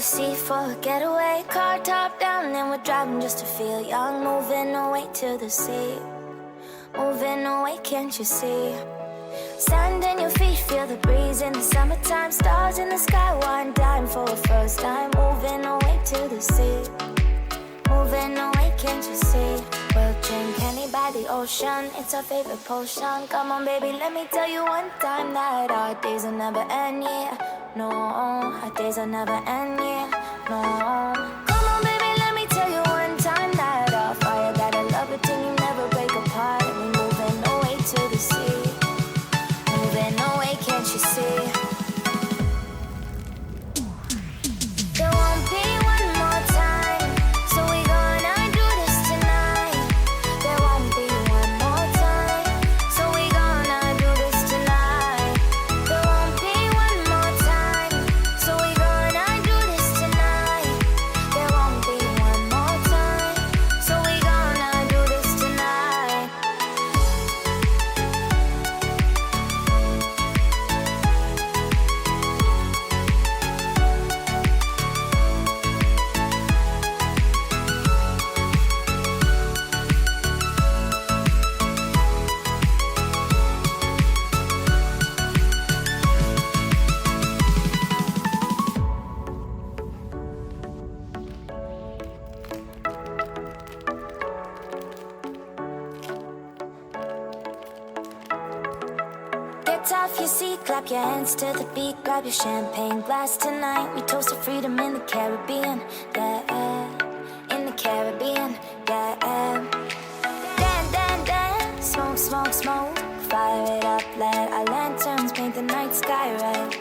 the sea for a getaway. Car top down and we're driving just to feel young. Moving away to the sea, moving away, can't you see? Sand in your feet, feel the breeze in the summertime. Stars in the sky, one dime for a first time. Moving away to the sea, moving away, can't you see? We'll drink honey by the ocean, it's our favorite potion. Come on baby, let me tell you one time that our days will never end, yeah. No, our days will never end, yeah. No. Come on baby, let me tell you one time that our fire got a love it till you never break apart. And we moving away to the sea, moving away, can't you see? There won't be one more time, so we gonna do this tonight. There won't be one more time, so we gonna do this tonight. There won't be one more time, so we gonna do this tonight. There won't be one more time, so we gonna do this tonight. Get off your seat, clap your hands to the beat. Grab your champagne glass tonight. We toast to freedom in the Caribbean, yeah. In the Caribbean, yeah. Dan, dan, dan, smoke, smoke, smoke. Fire it up, let our lanterns paint the night sky red.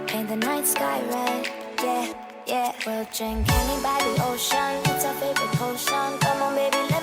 Paint the night sky red, yeah, yeah. We'll drink honey by the ocean, it's our favorite potion. Come on baby, let